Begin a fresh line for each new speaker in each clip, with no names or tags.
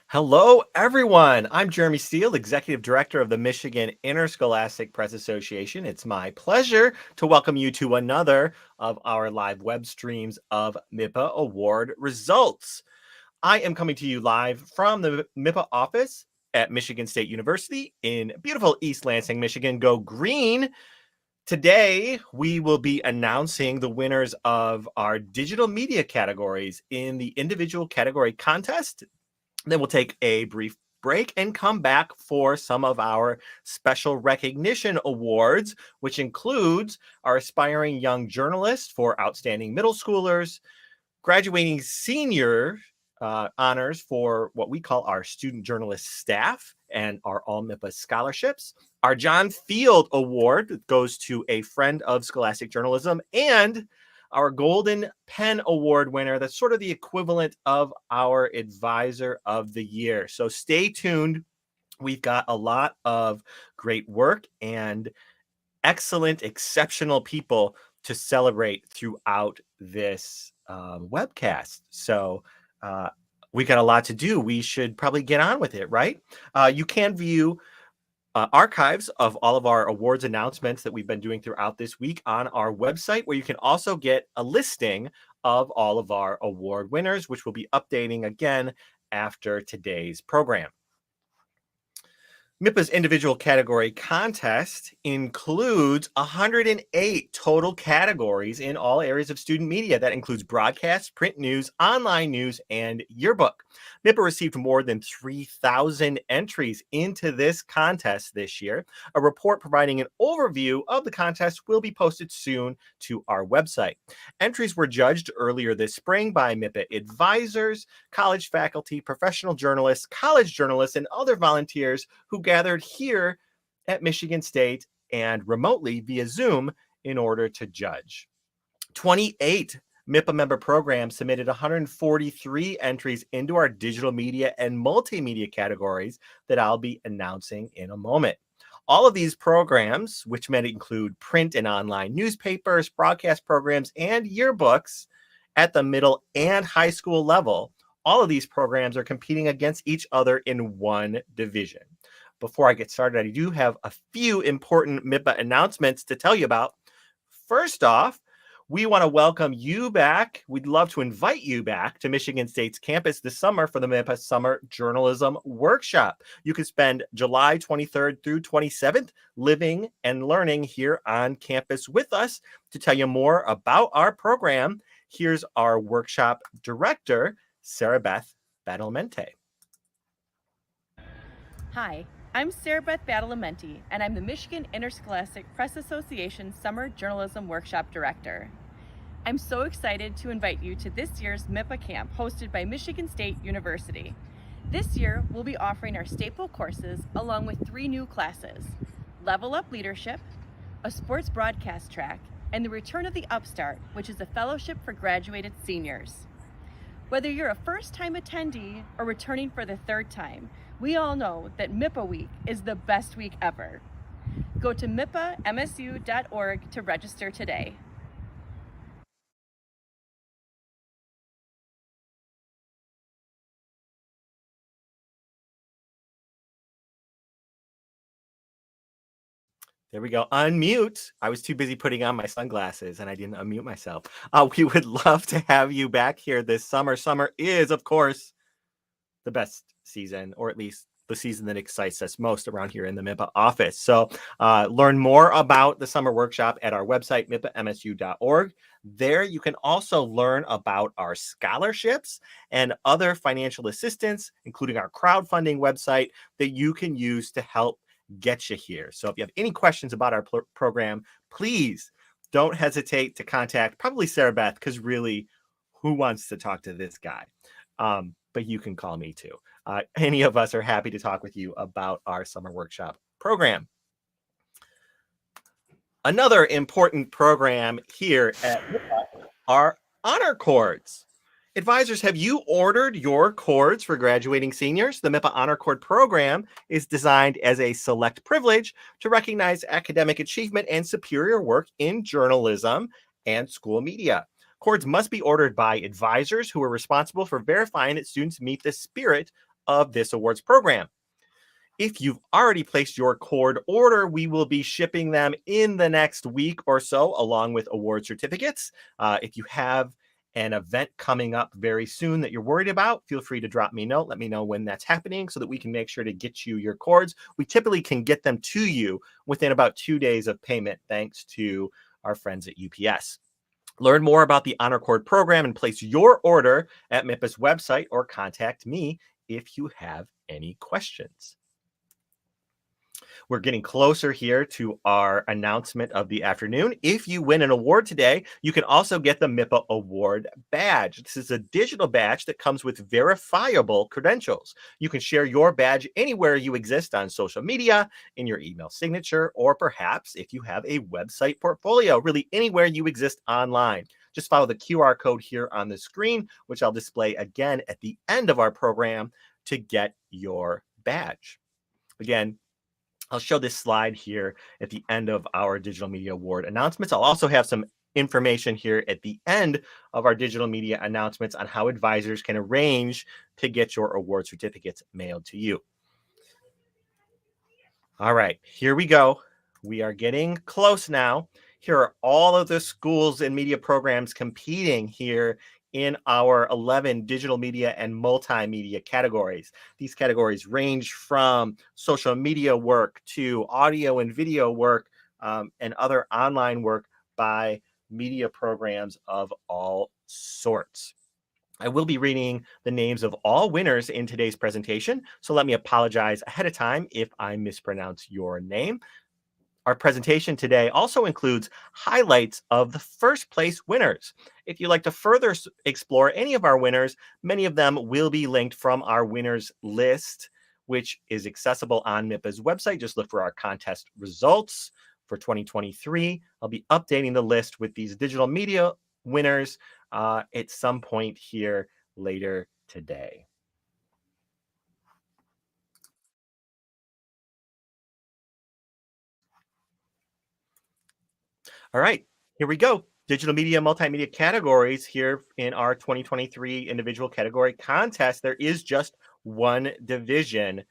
Hello, everyone. I'm Jeremy Steele, Executive Director of the Michigan Interscholastic Press Association. It's my pleasure to welcome you to another of our live web streams of MIPA Award results. I am coming to you live from the MIPA office at Michigan State University in beautiful East Lansing, Michigan. Go Green! Today, we will be announcing the winners of our digital media categories in the individual category contest. Then we'll take a brief break and come back for some of our special recognition awards, which includes our aspiring young journalist for outstanding middle schoolers, graduating senior honors for what we call our student journalist staff and our All-MIPA scholarships. Our John Field Award goes to a friend of scholastic journalism, and our Golden Pen Award winner, that's sort of the equivalent of our Advisor of the Year. So stay tuned. We've got a lot of great work and excellent, exceptional people to celebrate throughout this webcast. So we got a lot to do. We should probably get on with it, right? You can view archives of all of our awards announcements that we've been doing throughout this week on our website, where you can also get a listing of all of our award winners, which we'll be updating again after today's program. MIPA's individual category contest includes 108 total categories in all areas of student media. That includes broadcast, print news, online news, and yearbook. MIPA received more than 3,000 entries into this contest this year. A report providing an overview of the contest will be posted soon to our website. Entries were judged earlier this spring by MIPA advisors, college faculty, professional journalists, college journalists, and other volunteers who gathered here at Michigan State and remotely via Zoom in order to judge. 28 MIPA member programs submitted 143 entries into our digital media and multimedia categories that I'll be announcing in a moment. All of these programs, which may include print and online newspapers, broadcast programs, and yearbooks at the middle and high school level, all of these programs are competing against each other in one division. Before I get started, I do have a few important MIPA announcements to tell you about. First off, we want to welcome you back. We'd love to invite you back to Michigan State's campus this summer for the MIPA Summer Journalism Workshop. You can spend July 23rd through 27th living and learning here on campus with us. To tell you more about our program, here's our workshop director, Sarah Beth Badalamenti.
Hi, I'm Sarah Beth Badalamenti, and I'm the Michigan Interscholastic Press Association Summer Journalism Workshop Director. I'm so excited to invite you to this year's MIPA camp hosted by Michigan State University. This year, we'll be offering our staple courses along with 3 new classes: Level Up Leadership, a sports broadcast track, and the Return of the Upstart, which is a fellowship for graduated seniors. Whether you're a first-time attendee or returning for the 3rd time, we all know that MIPA Week is the best week ever. Go to MIPAMSU.org to register today.
There we go. Unmute. I was too busy putting on my sunglasses and I didn't unmute myself. We would love to have you back here this summer. Summer is, of course, the best season, or at least the season that excites us most around here in the MIPA office. So learn more about the summer workshop at our website, MIPAMSU.org. There you can also learn about our scholarships and other financial assistance, including our crowdfunding website that you can use to help get you here. So if you have any questions about our program, please don't hesitate to contact probably Sarah Beth, because really, who wants to talk to this guy? But you can call me too. Any of us are happy to talk with you about our summer workshop program. Another important program here at our honor cords. Advisors, have you ordered your cords for graduating seniors? The MIPA Honor Cord program is designed as a select privilege to recognize academic achievement and superior work in journalism and school media. Cords must be ordered by advisors who are responsible for verifying that students meet the spirit of this awards program. If you've already placed your cord order, we will be shipping them in the next week or so, along with award certificates. If you have an event coming up very soon that you're worried about, feel free to drop me a note. Let me know when that's happening so that we can make sure to get you your cords. We typically can get them to you within about 2 days of payment, thanks to our friends at UPS. Learn more about the Honor Cord program and place your order at MIPA's website or contact me if you have any questions. We're getting closer here to our announcement of the afternoon. If you win an award today, you can also get the MIPA Award Badge. This is a digital badge that comes with verifiable credentials. You can share your badge anywhere you exist on social media, in your email signature, or perhaps if you have a website portfolio, really anywhere you exist online. Just follow the QR code here on the screen, which I'll display again at the end of our program to get your badge. Again, I'll show this slide here at the end of our Digital Media Award announcements. I'll also have some information here at the end of our digital media announcements on how advisors can arrange to get your award certificates mailed to you. All right, here we go. We are getting close now. Here are all of the schools and media programs competing here in our 11 digital media and multimedia categories. These categories range from social media work to audio and video work and other online work by media programs of all sorts. I will be reading the names of all winners in today's presentation, so let me apologize ahead of time if I mispronounce your name. Our presentation today also includes highlights of the first place winners. If you'd like to further explore any of our winners, many of them will be linked from our winners list, which is accessible on MIPA's website. Just look for our contest results for 2023. I'll be updating the list with these digital media winners at some point here later today. All right, here we go. Digital media, multimedia categories here in our 2023 individual category contest. There is just one division.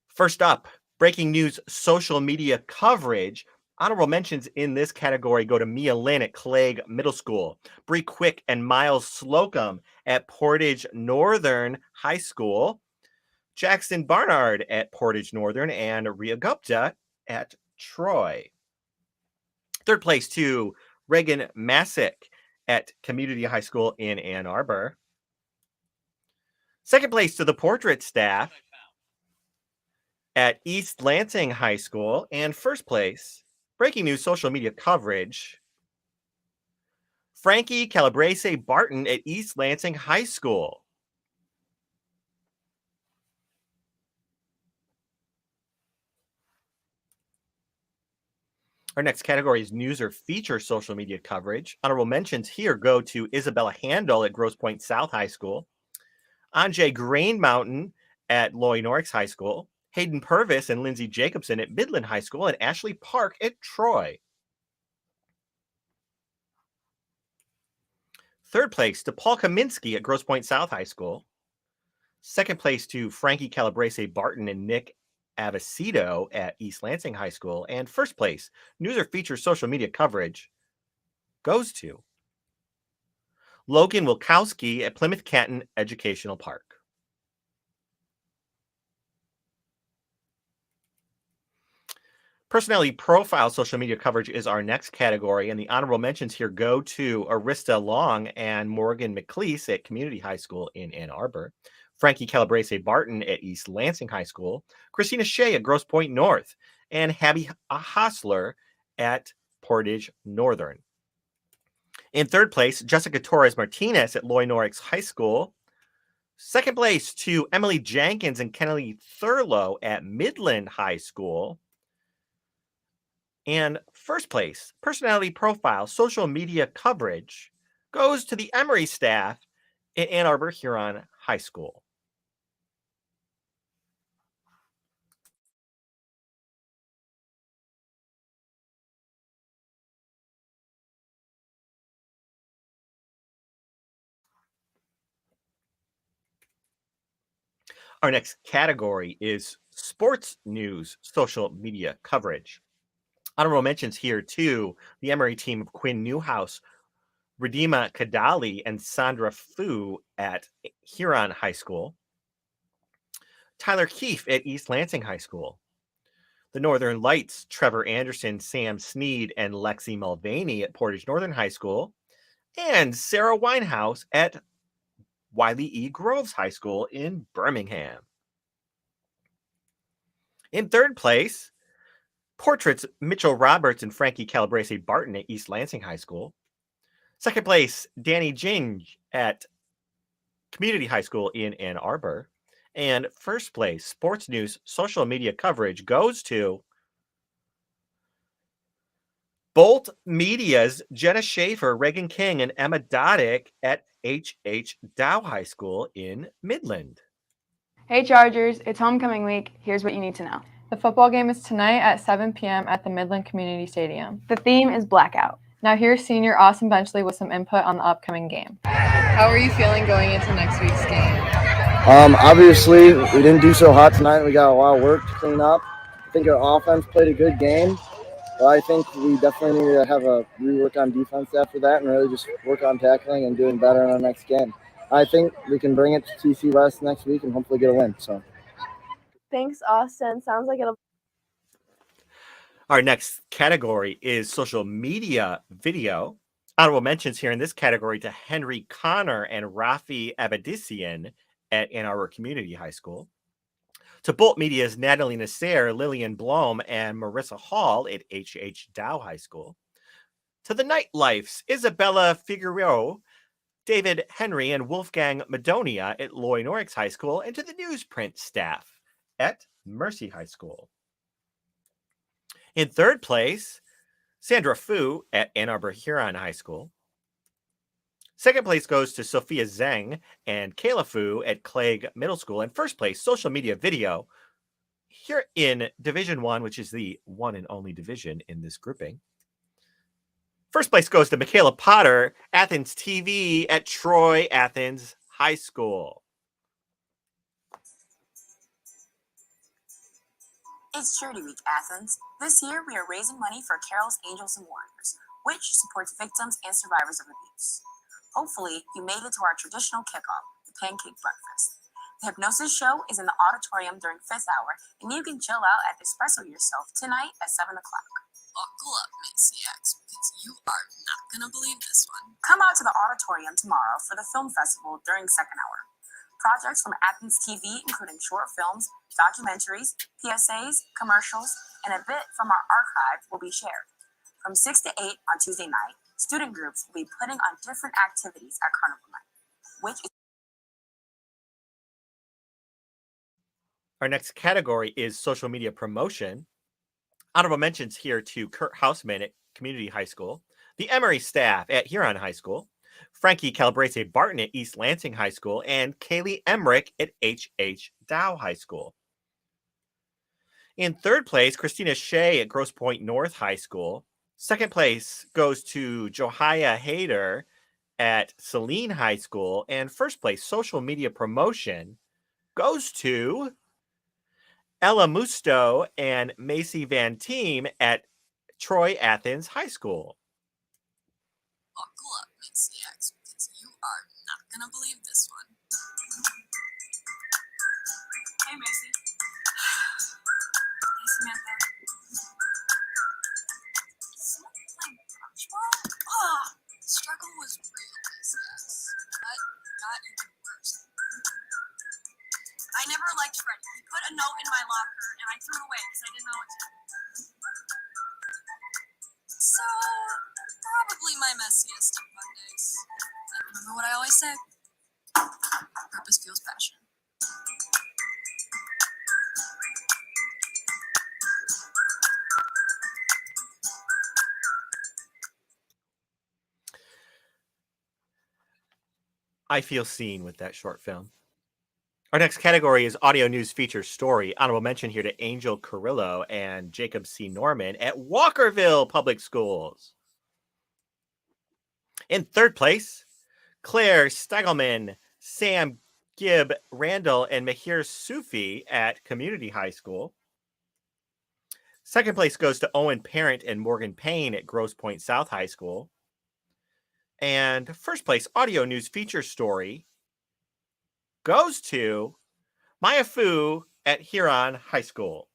First up, breaking news social media coverage. Honorable mentions in this category go to Mia Lynn at Clegg Middle School, Bree Quick and Miles Slocum at Portage Northern High School, Jackson Barnard at Portage Northern, and Ria Gupta at Troy. Third place to Reagan Masick at Community High School in Ann Arbor. Second place to the portrait staff at East Lansing High School. And first place, breaking news social media coverage, Frankie Calabrese Barton at East Lansing High School. Our next category is news or feature social media coverage. Honorable mentions here go to Isabella Handel at Grosse Pointe South High School, Anjay Grain Mountain at Loy Norix High School, Hayden Purvis and Lindsay Jacobson at Midland High School, and Ashley Park at Troy. Third place to Paul Kaminsky at Grosse Pointe South High School. Second place to Frankie Calabrese Barton and Nick Avicito at East Lansing High School. And first place, news or feature social media coverage, goes to Logan Wilkowski at Plymouth Canton Educational Park. Personality profile social media coverage is our next category, and the honorable mentions here go to Arista Long and Morgan McLeese at Community High School in Ann Arbor, Frankie Calabrese Barton at East Lansing High School, Christina Shea at Grosse Pointe North, and Habby Hostler at Portage Northern. In third place, Jessica Torres Martinez at Loy Norix High School. Second place to Emily Jenkins and Kennedy Thurlow at Midland High School. And first place, personality profile, social media coverage, goes to the Emory staff at Ann Arbor Huron High School. Our next category is sports news, social media coverage. Honorable mentions here to the Emory team of Quinn Newhouse, Redima Kadali, and Sandra Fu at Huron High School, Tyler Keefe at East Lansing High School, the Northern Lights, Trevor Anderson, Sam Sneed, and Lexi Mulvaney at Portage Northern High School, and Sarah Winehouse at Wiley E. Groves High School in Birmingham. In third place, Portraits, Mitchell Roberts and Frankie Calabrese Barton at East Lansing High School. Second place, Danny Ginge at Community High School in Ann Arbor. And first place, sports news, social media coverage goes to Bolt Media's Jenna Schaefer, Reagan King, and Emma Doddick at H.H. Dow High School in Midland.
Hey Chargers, it's homecoming week. Here's what you need to know. The football game is tonight at 7 p.m. at the Midland Community Stadium. The theme is Blackout. Now here's senior Austin Benchley with some input on the upcoming game.
How are you feeling going into next week's game?
Obviously, we didn't do so hot tonight. We got a lot of work to clean up. I think our offense played a good game, but I think we definitely need to have a rework on defense after that and really just work on tackling and doing better in our next game. I think we can bring it to TC West next week and hopefully get a win. So,
thanks, Austin. Sounds like it'll.
Our next category is social media video. Honorable mentions here in this category to Henry Connor and Rafi Abedisian at Ann Arbor Community High School, to Bolt Media's Natalie Nasser, Lillian Blom, and Marissa Hall at H.H. Dow High School, to the Nightlife's Isabella Figueroa, David Henry, and Wolfgang Madonia at Loy Norix High School, and to the newsprint staff at Mercy High School. In third place, Sandra Fu at Ann Arbor Huron High School. Second place goes to Sophia Zhang and Kayla Fu at Clegg Middle School. And first place, social media video, here in Division 1, which is the one and only division in this grouping. First place goes to Michaela Potter, Athens TV at Troy Athens High School.
It's Charity Week, Athens. This year, we are raising money for Carol's Angels and Warriors, which supports victims and survivors of abuse. Hopefully, you made it to our traditional kickoff, the pancake breakfast. The hypnosis show is in the auditorium during 5th hour, and you can chill out at Espresso yourself tonight at 7 o'clock.
Buckle up, Macy X, because you are not going to believe this one.
Come out to the auditorium tomorrow for the film festival during 2nd hour. Projects from Athens TV, including short films, documentaries, PSAs, commercials, and a bit from our archive will be shared. From 6 to 8 on Tuesday night, student groups will be putting on different activities at Carnival Night, which is...
Our next category is social media promotion. Honorable mentions here to Kurt Hausman at Community High School, the Emory staff at Huron High School, Frankie Calabrese Barton at East Lansing High School, and Kaylee Emmerich at H.H. Dow High School. In third place, Christina Shea at Grosse Pointe North High School. Second place goes to Johiah Hayter at Saline High School. And first place, social media promotion, goes to Ella Musto and Macy Van Team at Troy Athens High School.
Buckle up, Macy X, because you are not going to believe this one.
Hey, Macy. Hey, Samantha. Samantha playing dodgeball?
Oh, the struggle was real, Macy X, but it got even worse. I never liked Freddie. He put a note in my locker, and I threw it away because I didn't know what to do. So, probably my messiest of Mondays. And remember what I always say? Purpose fuels passion.
I feel seen with that short film. Our next category is audio news feature story. Honorable mention here to Angel Carrillo and Jacob C. Norman at Walkerville Public Schools. In third place, Claire Stegelman, Sam Gib Randall and Mahir Sufi at Community High School. Second place goes to Owen Parent and Morgan Payne at Grosse Pointe South High School. And first place audio news feature story goes to Maya Fu at Huron High School.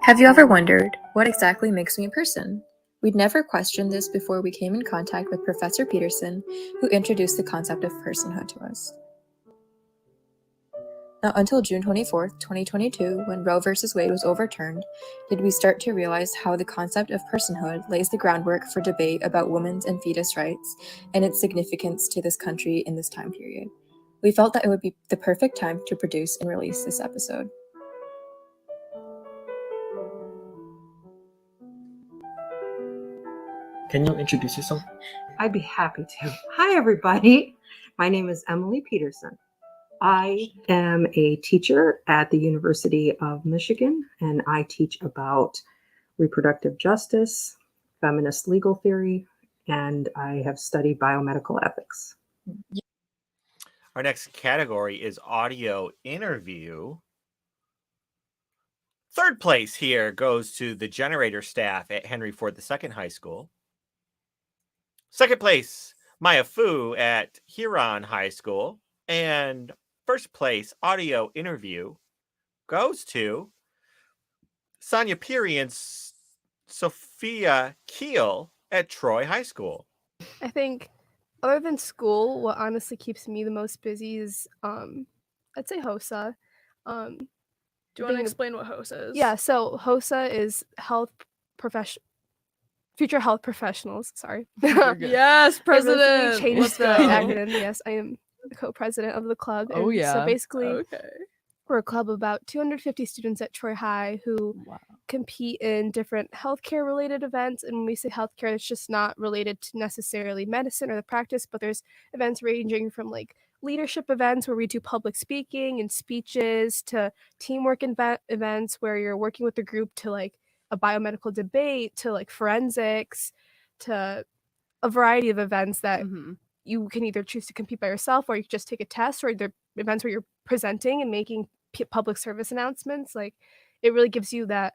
Have you ever wondered, what exactly makes me a person? We'd never questioned this before we came in contact with Professor Peterson, who introduced the concept of personhood to us. Not until June 24, 2022, when Roe v. Wade was overturned, did we start to realize how the concept of personhood lays the groundwork for debate about women's and fetus rights and its significance to this country in this time period. We felt that it would be the perfect time to produce and release this episode.
Can you introduce yourself?
I'd be happy to. Hi, everybody. My name is Emily Peterson. I am a teacher at the University of Michigan, and I teach about reproductive justice, feminist legal theory, and I have studied biomedical ethics.
Our next category is audio interview. Third place here goes to the generator staff at Henry Ford II High School. Second place, Maya Fu at Huron High School. And first place audio interview goes to Sonia Peary and Sophia Keel at Troy High School.
I think other than school, what honestly keeps me the most busy is I'd say HOSA.
Do you want to explain what HOSA is?
Yeah, so HOSA is future health professionals. Sorry.
Yes, president.
Changed
Let's
the
go.
acronym. Yes, I am the co-president of the club.
Oh,
and
yeah.
So basically,
Okay.
we're a club of about 250 students at Troy High who compete in different healthcare related events. And when we say healthcare, it's just not related to necessarily medicine or the practice, but there's events ranging from like leadership events where we do public speaking and speeches to teamwork events where you're working with the group to like a biomedical debate to like forensics to a variety of events that you can either choose to compete by yourself or you can just take a test, or they're events where you're presenting and making public service announcements. Like it really gives you that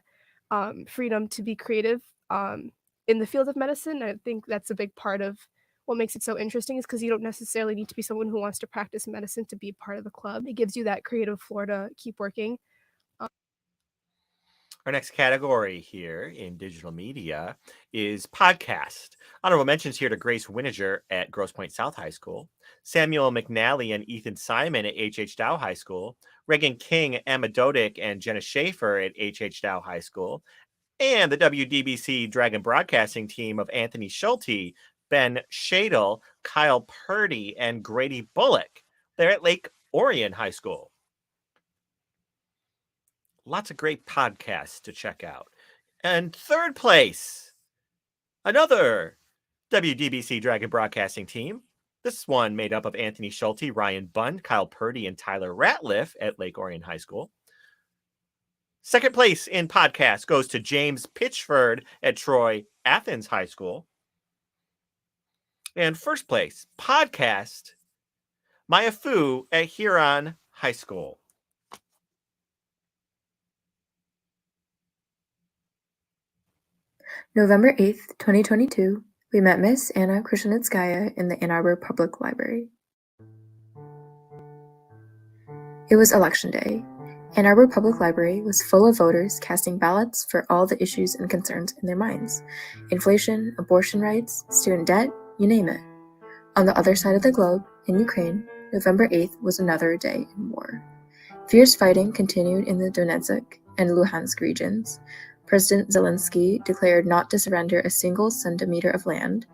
freedom to be creative in the field of medicine. I think that's a big part of what makes it so interesting, is because you don't necessarily need to be someone who wants to practice medicine to be part of the club. It gives you that creative floor to keep working.
Our next category here in digital media is podcast. Honorable mentions here to Grace Winiger at Grosse Pointe South High School, Samuel McNally and Ethan Simon at H.H. Dow High School, Reagan King, Emma Dodick, and Jenna Schaefer at H.H. Dow High School, and the WDBC Dragon Broadcasting team of Anthony Schulte, Ben Shadle, Kyle Purdy, and Grady Bullock. They're at Lake Orion High School. Lots of great podcasts to check out. And third place, another WDBC Dragon Broadcasting team. This one made up of Anthony Schulte, Ryan Bund, Kyle Purdy, and Tyler Ratliff at Lake Orion High School. Second place in podcast goes to James Pitchford at Troy Athens High School. And first place, podcast, Maya Fu at Huron High School.
November 8th, 2022, we met Miss Anna Krishnitskaya in the Ann Arbor Public Library. It was Election Day. Ann Arbor Public Library was full of voters casting ballots for all the issues and concerns in their minds. Inflation, abortion rights, student debt, you name it. On the other side of the globe, in Ukraine, November 8th was another day in war. Fierce fighting continued in the Donetsk and Luhansk regions. President Zelensky declared not to surrender a single centimeter of land,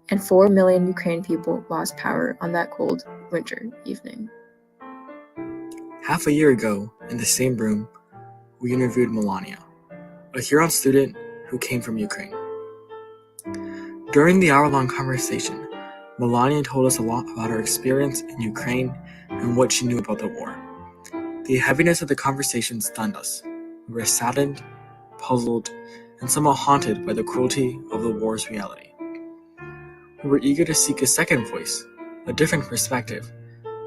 and 4 million Ukrainian people lost power on that cold winter evening.
Half a year ago, in the same room, we interviewed Melania, a Huron student who came from Ukraine. During the hour-long conversation, Melania told us a lot about her experience in Ukraine and what she knew about the war. The heaviness of the conversation stunned us. We were saddened, puzzled, and somewhat haunted by the cruelty of the war's reality. who were eager to seek a second voice, a different perspective,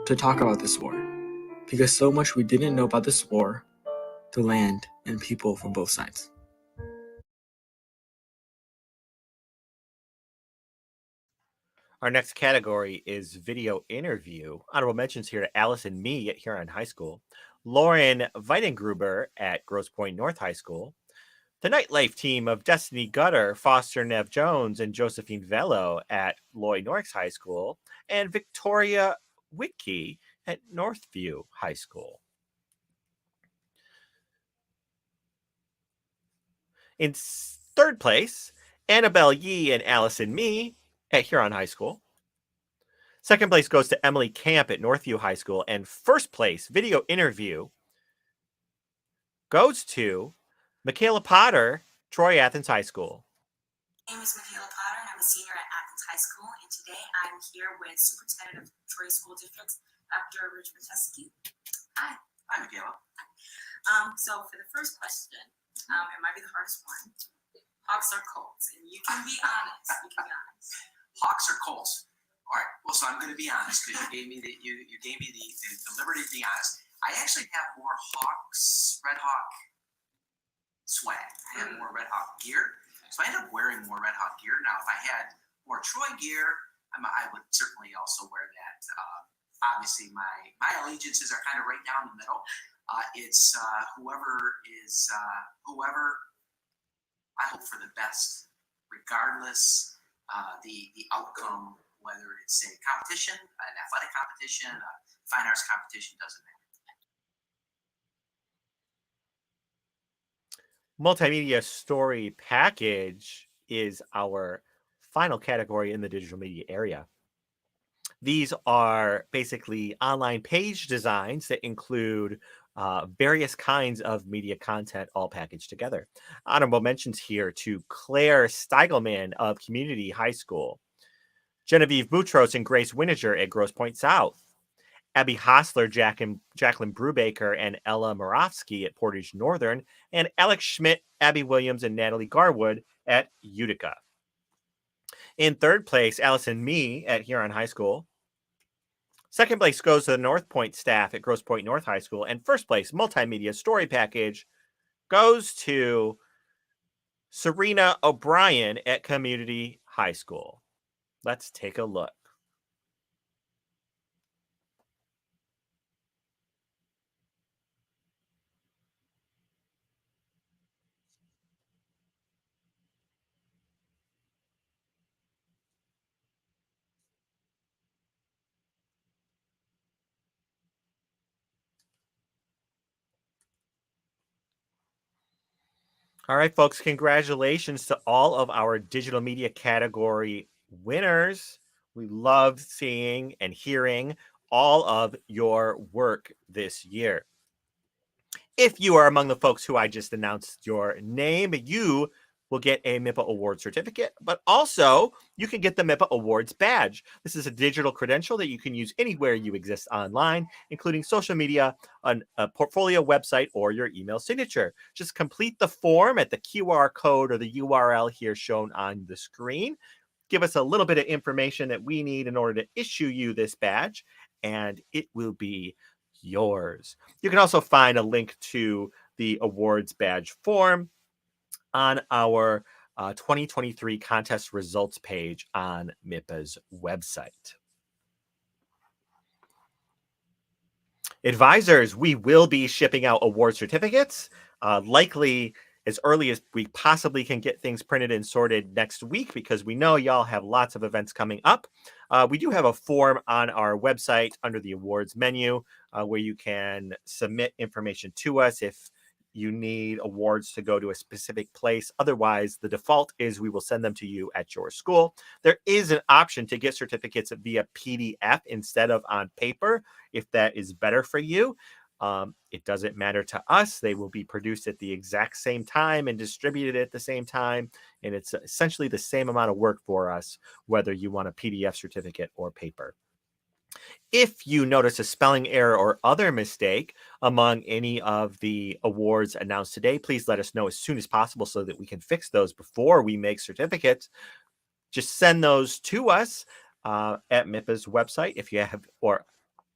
to talk about this war, because so much we didn't know about this war, the land, and people from both sides.
Our next category is video interview. Honorable mentions here to Alice and me at Huron High School, Lauren Weidengruber at Grosse Pointe North High School, the nightlife team of Destiny Gutter, Foster Nev Jones, and Josephine Velo at Lloyd Norris High School, and Victoria Whitkey at Northview High School. In third place, Annabelle Yee and Allison Me at Huron High School. Second place goes to Emily Camp at Northview High School. And first place, video interview, goes to Michaela Potter, Troy Athens High School.
My name is Michaela Potter, and I'm a senior at Athens High School. And today I'm here with Superintendent of Troy School Districts, Dr. Rich Matesky. Hi. Hi, Michaela. So for the first question, it might be the hardest one. Hawks or Colts? And you can be honest.
Hawks or Colts? All right. Well, so I'm going to be honest because you gave me the liberty to be honest. I actually have more Red Hawk swag. I have more Red Hawk gear, so I end up wearing more Red Hawk gear. Now, if I had more Troy gear, I would certainly also wear that. Obviously, my allegiances are kind of right down the middle. It's whoever. I hope for the best, regardless the outcome. Whether it's a competition, an athletic competition, a fine arts competition, doesn't matter.
Multimedia story package is our final category in the digital media area. These are basically online page designs that include various kinds of media content all packaged together. Honorable mentions here to Claire Steigelman of Community High School, Genevieve Boutros and Grace Winiger at Grosse Pointe South, Abby Hostler, Jacqueline Brubaker, and Ella Moravsky at Portage Northern, and Alex Schmidt, Abby Williams, and Natalie Garwood at Utica. In third place, Allison Me at Huron High School. Second place goes to the North Point staff at Grosse Pointe North High School. And first place, multimedia story package, goes to Serena O'Brien at Community High School. Let's take a look. All right, folks, congratulations to all of our digital media category winners. We love seeing and hearing all of your work this year. If you are among the folks who I just announced your name, you will get a MIPA Award certificate, but also you can get the MIPA Awards badge. This is a digital credential that you can use anywhere you exist online, including social media, a portfolio website, or your email signature. Just complete the form at the QR code or the URL here shown on the screen. Give us a little bit of information that we need in order to issue you this badge, and it will be yours. You can also find a link to the awards badge form on our 2023 contest results page on MIPA's website. Advisors, we will be shipping out award certificates, likely as early as we possibly can get things printed and sorted next week, because we know y'all have lots of events coming up. We do have a form on our website under the awards menu where you can submit information to us if you need awards to go to a specific place. Otherwise, the default is we will send them to you at your school. There is an option to get certificates via PDF instead of on paper, if that is better for you. It doesn't matter to us. They will be produced at the exact same time and distributed at the same time. And it's essentially the same amount of work for us, whether you want a PDF certificate or paper. If you notice a spelling error or other mistake among any of the awards announced today, please let us know as soon as possible so that we can fix those before we make certificates. just send those to us at MIPA's website if you have, or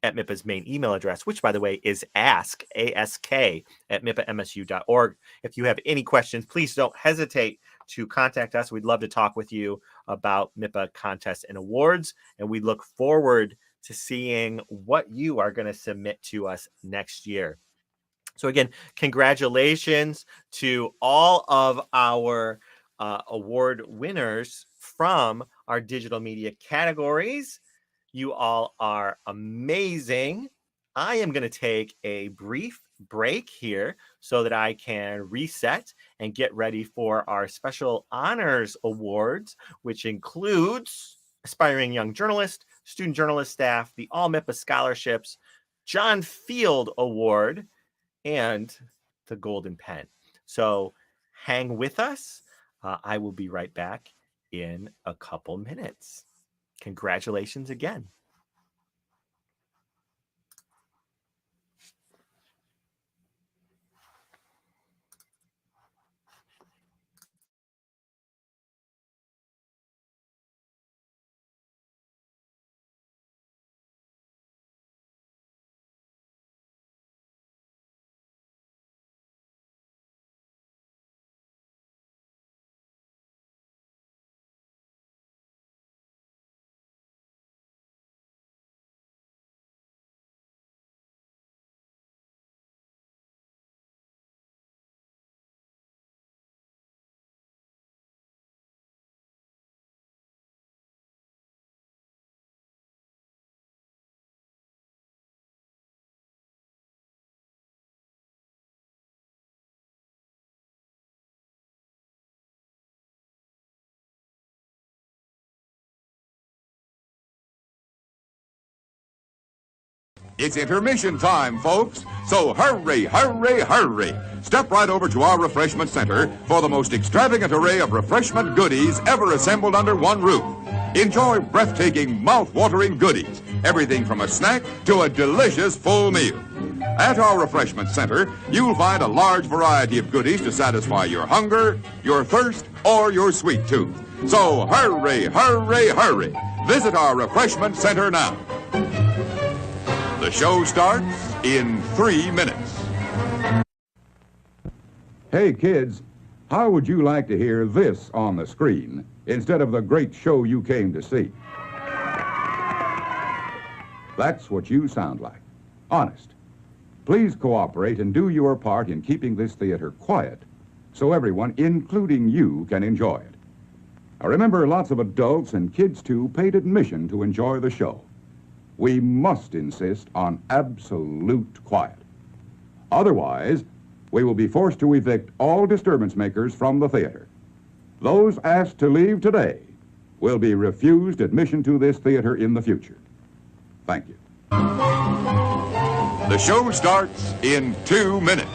at MIPA's main email address, which, by the way, is ask, A-S-K, at mipamsu.org. If you have any questions, please don't hesitate to contact us. We'd love to talk with you about MIPA contests and awards, and we look forward to seeing what you are going to submit to us next year. So again, congratulations to all of our award winners from our digital media categories. You all are amazing. I am going to take a brief break here so that I can reset and get ready for our special honors awards, which includes Aspiring Young Journalist, Student Journalist Staff, the All-MIPA Scholarships, John Field Award, and the Golden Pen. So hang with us. I will be right back in a couple minutes. Congratulations again.
It's intermission time, folks. So hurry, hurry, hurry. Step right over to our refreshment center for the most extravagant array of refreshment goodies ever assembled under one roof. Enjoy breathtaking, mouth-watering goodies. Everything from a snack to a delicious full meal. At our refreshment center, you'll find a large variety of goodies to satisfy your hunger, your thirst, or your sweet tooth. So hurry, hurry, hurry. Visit our refreshment center now. The show starts in 3 minutes.
Hey kids, how would you like to hear this on the screen instead of the great show you came to see? That's what you sound like. Honest. Please cooperate and do your part in keeping this theater quiet so everyone, including you, can enjoy it. Now remember, lots of adults and kids too paid admission to enjoy the show. We must insist on absolute quiet. Otherwise, we will be forced to evict all disturbance makers from the theater. Those asked to leave today will be refused admission to this theater in the future. Thank you.
The show starts in 2 minutes.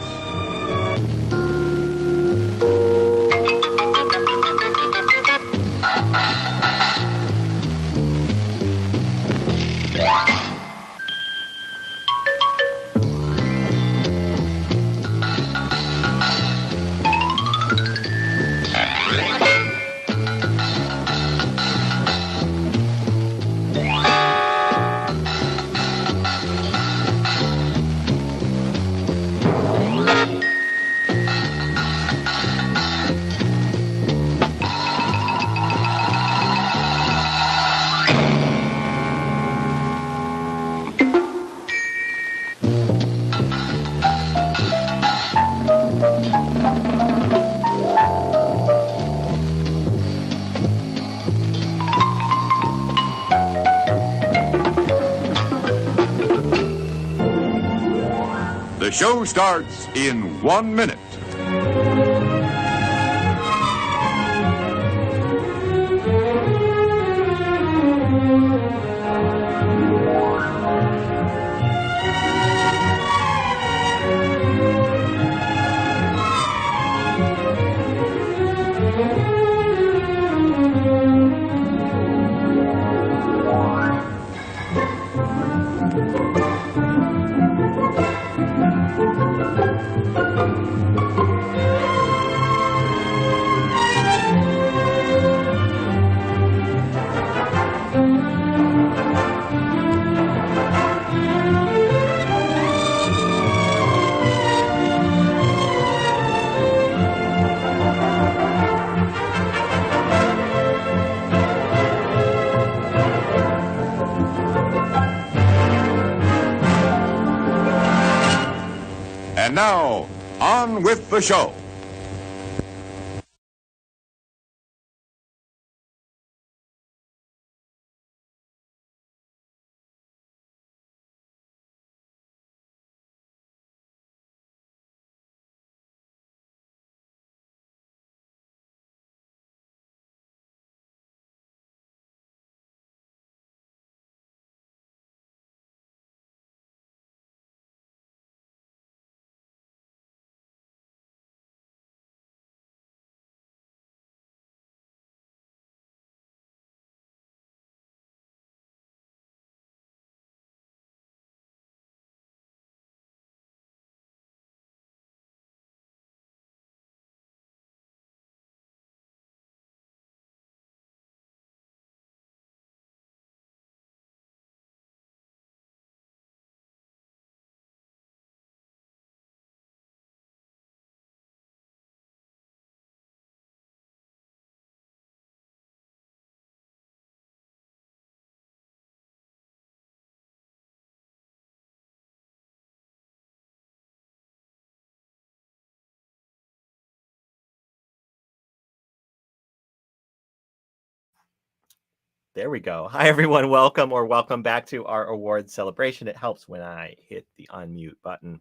The show starts in 1 minute. now, on with the show.
There we go. Hi, everyone. Welcome back to our award celebration. It helps when I hit the unmute button.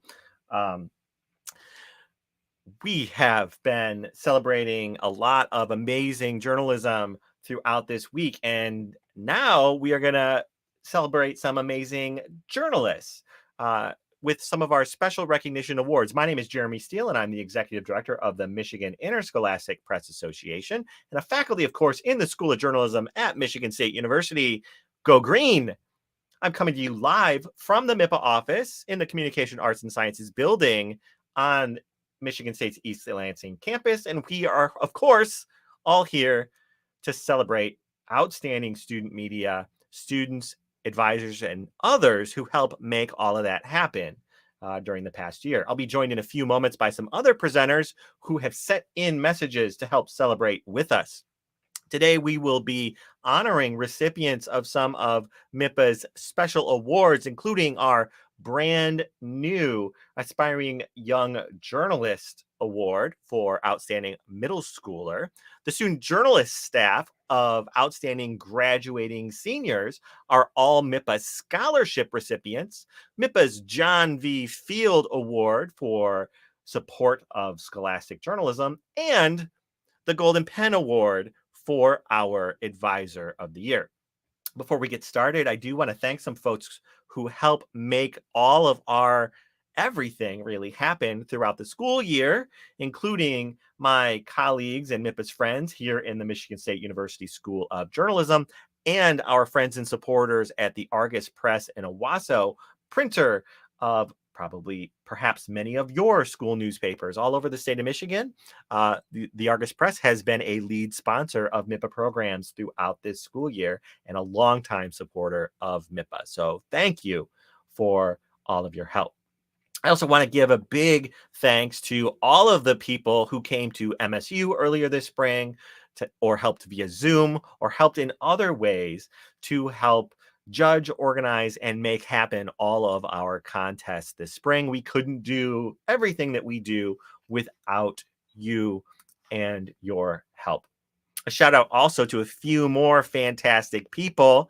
We have been celebrating a lot of amazing journalism throughout this week, and now we are going to celebrate some amazing journalists with some of our special recognition awards. My name is Jeremy Steele, and I'm the executive director of the Michigan Interscholastic Press Association and a faculty, of course, in the School of Journalism at Michigan State University. Go Green! I'm coming to you live from the MIPA office in the Communication Arts and Sciences building on Michigan State's East Lansing campus. And we are, of course, all here to celebrate outstanding student media, students, advisors, and others who help make all of that happen during the past year. I'll be joined in a few moments by some other presenters who have sent in messages to help celebrate with us. Today, we will be honoring recipients of some of MIPA's special awards, including our brand new Aspiring Young Journalist Award for Outstanding Middle Schooler. The Student Journalist staff of Outstanding Graduating Seniors are all MIPA scholarship recipients. MIPA's John V. Field Award for support of scholastic journalism, and the Golden Pen Award for our Advisor of the Year. Before we get started, I do want to thank some folks who help make all of our everything really happen throughout the school year, including my colleagues and MIPA's friends here in the Michigan State University School of Journalism and our friends and supporters at the Argus Press in Owasso, printer of perhaps many of your school newspapers all over the state of Michigan. The Argus Press has been a lead sponsor of MIPA programs throughout this school year and a longtime supporter of MIPA. So thank you for all of your help. I also want to give a big thanks to all of the people who came to MSU earlier this spring or helped via Zoom or helped in other ways to help judge, organize, and make happen all of our contests this spring. We couldn't do everything that we do without you and your help. A shout out also to a few more fantastic people,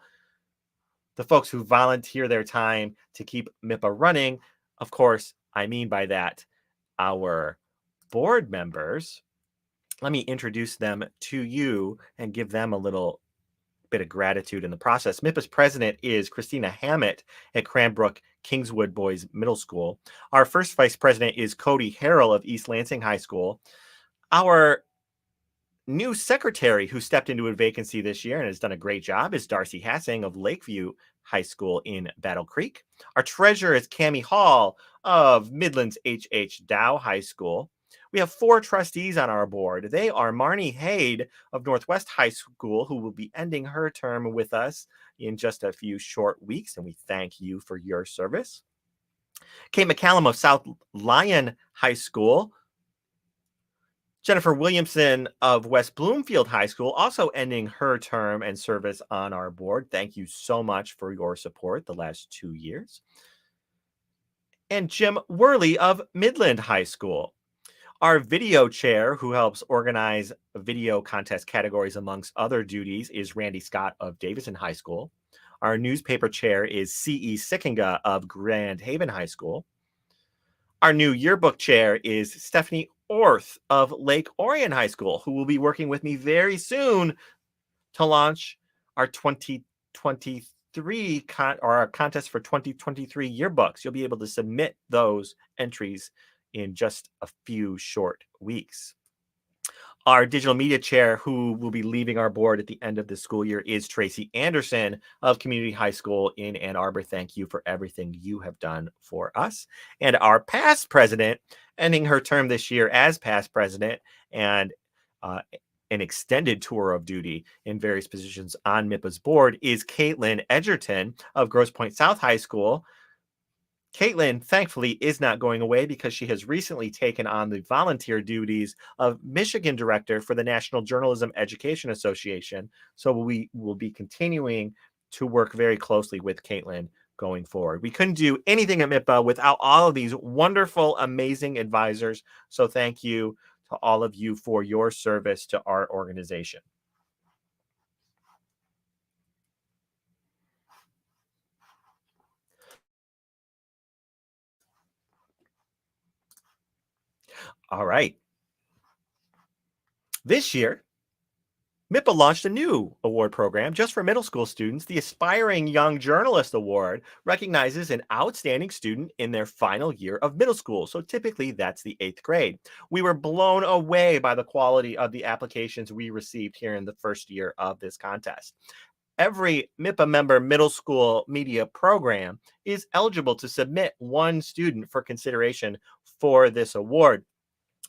the folks who volunteer their time to keep MIPA running. Of course, I mean by that our board members. Let me introduce them to you and give them a little bit of gratitude in the process. MIPA's president is Christina Hammett at Cranbrook Kingswood Boys Middle School. Our first vice president is Cody Harrell of East Lansing High School. Our new secretary who stepped into a vacancy this year and has done a great job is Darcy Hassing of Lakeview High School in Battle Creek. Our treasurer is Cammie Hall of Midlands H.H. Dow High School. We have 4 trustees on our board. They are Marnie Haid of Northwest High School, who will be ending her term with us in just a few short weeks, and we thank you for your service. Kate McCallum of South Lyon High School. Jennifer Williamson of West Bloomfield High School, also ending her term and service on our board. Thank you so much for your support the last 2 years. and Jim Worley of Midland High School. Our video chair, who helps organize video contest categories amongst other duties, is Randy Scott of Davison High School. Our newspaper chair is C.E. Sickinga of Grand Haven High School. Our new yearbook chair is Stephanie Orth of Lake Orion High School, who will be working with me very soon to launch our 2023 our contest for 2023 yearbooks. You'll be able to submit those entries in just a few short weeks. Our digital media chair, who will be leaving our board at the end of the school year, is Tracy Anderson of Community High School in Ann Arbor. Thank you for everything you have done for us. And our past president, ending her term this year as past president and an extended tour of duty in various positions on MIPA's board, is Caitlin Edgerton of Grosse Pointe South High School. Caitlin, thankfully, is not going away because she has recently taken on the volunteer duties of Michigan Director for the National Journalism Education Association. So we will be continuing to work very closely with Caitlin going forward. We couldn't do anything at MIPA without all of these wonderful, amazing advisors. So thank you to all of you for your service to our organization. All right. This year, MIPA launched a new award program just for middle school students. The Aspiring Young Journalist Award recognizes an outstanding student in their final year of middle school. So typically that's the 8th grade. We were blown away by the quality of the applications we received here in the first year of this contest. Every MIPA member middle school media program is eligible to submit one student for consideration for this award.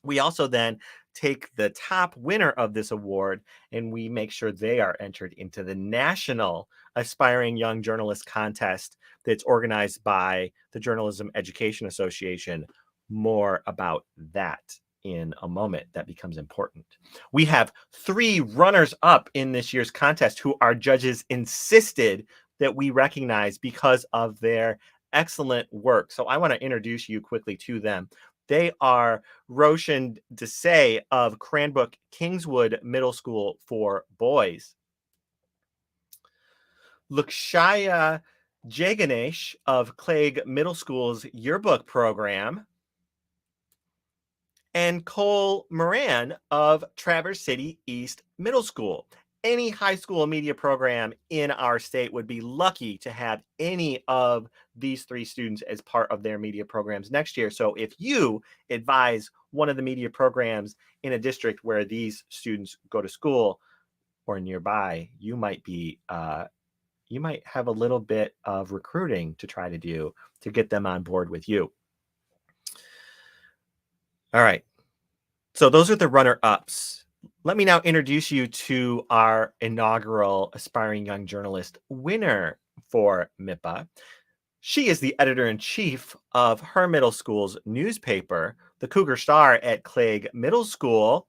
We also then take the top winner of this award and we make sure they are entered into the National Aspiring Young Journalist Contest that's organized by the Journalism Education Association. More about that in a moment. That becomes important. We have 3 runners up in this year's contest who our judges insisted that we recognize because of their excellent work. So I want to introduce you quickly to them. They are Roshan Desai of Cranbrook Kingswood Middle School for Boys, Lakshaya Jaganesh of Clegg Middle School's Yearbook Program, and Cole Moran of Traverse City East Middle School. Any high school media program in our state would be lucky to have any of these 3 students as part of their media programs next year. So if you advise one of the media programs in a district where these students go to school or nearby, you might have a little bit of recruiting to try to do to get them on board with you. All right. So those are the runner-ups. Let me now introduce you to our inaugural Aspiring Young Journalist winner for MIPA. She is the editor-in-chief of her middle school's newspaper, the Cougar Star at Clegg Middle School.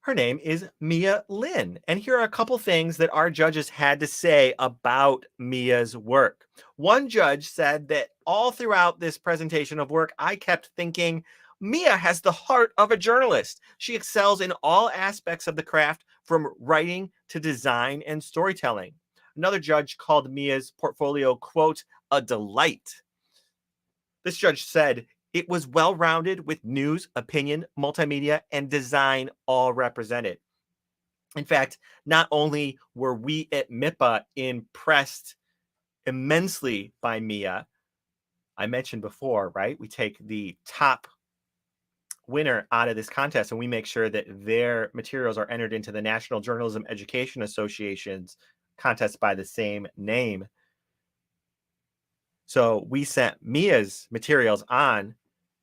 Her name is Mia Lynn. And here are a couple things that our judges had to say about Mia's work. One judge said that all throughout this presentation of work, I kept thinking, Mia has the heart of a journalist. She excels in all aspects of the craft, from writing to design and storytelling. Another judge called Mia's portfolio, quote, a delight. This judge said it was well-rounded with news, opinion, multimedia, and design all represented. In fact, not only were we at MIPA impressed immensely by Mia, I mentioned before, right? We take the top winner out of this contest and we make sure that their materials are entered into the National Journalism Education Association's contest by the same name. So we sent Mia's materials on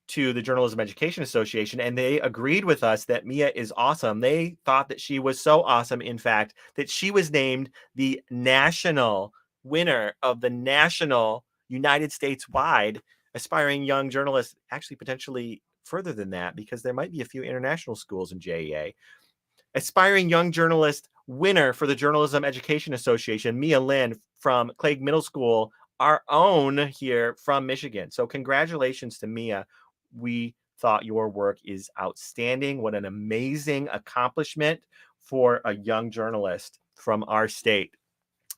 to the Journalism Education Association, and they agreed with us that Mia is awesome. They thought that she was so awesome, in fact, that she was named the national winner of the national United States-wide Aspiring Young Journalist, actually potentially further than that, because there might be a few international schools in JEA. Aspiring Young Journalist winner for the Journalism Education Association, Mia Lynn from Clegg Middle School, our own here from Michigan. So congratulations to Mia. We thought your work is outstanding. What an amazing accomplishment for a young journalist from our state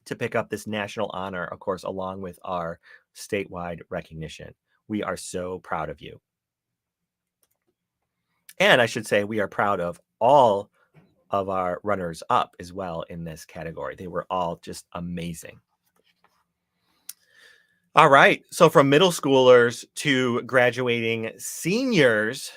to pick up this national honor, of course, along with our statewide recognition. We are so proud of you. And I should say we are proud of all of our runners up as well in this category. They were all just amazing. All right. So from middle schoolers to graduating seniors,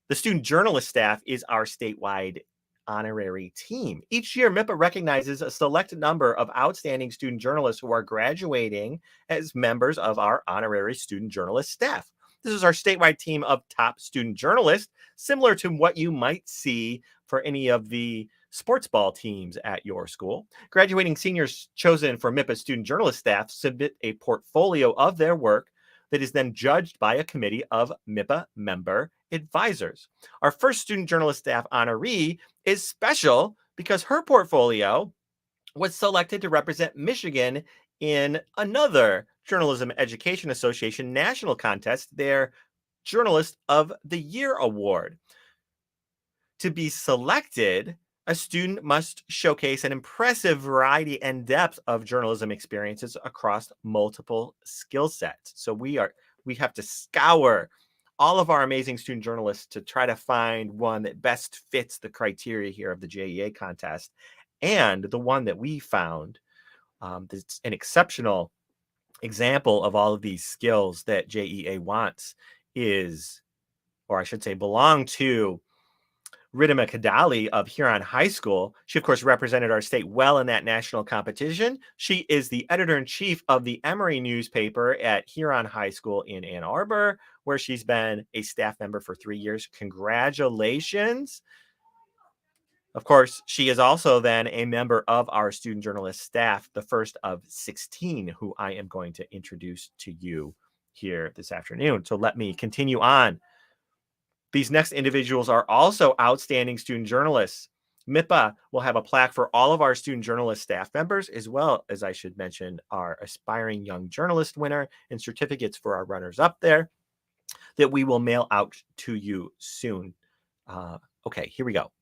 the student journalist staff is our statewide honorary team. Each year, MIPA recognizes a select number of outstanding student journalists who are graduating as members of our honorary student journalist staff. This is our statewide team of top student journalists, similar to what you might see for any of the sports ball teams at your school. Graduating seniors chosen for MIPA student journalist staff submit a portfolio of their work that is then judged by a committee of MIPA member advisors. Our first student journalist staff honoree is special because her portfolio was selected to represent Michigan in another Journalism Education Association national contest, their Journalist of the Year Award. To be selected, a student must showcase an impressive variety and depth of journalism experiences across multiple skill sets. So we have to scour all of our amazing student journalists to try to find one that best fits the criteria here of the JEA contest. And the one that we found, that's an exceptional example of all of these skills that JEA wants is, or I should say belong to, Ridima Kadali of Huron High School. She, of course, represented our state well in that national competition. She is the editor-in-chief of the Emory newspaper at Huron High School in Ann Arbor, where she's been a staff member for 3 years. Congratulations. Of course, she is also then a member of our student journalist staff, the first of 16, who I am going to introduce to you here this afternoon. So let me continue on. These next individuals are also outstanding student journalists. MIPA will have a plaque for all of our student journalist staff members, as well as, I should mention, our aspiring young journalist winner and certificates for our runners up there that we will mail out to you soon. Okay, here we go.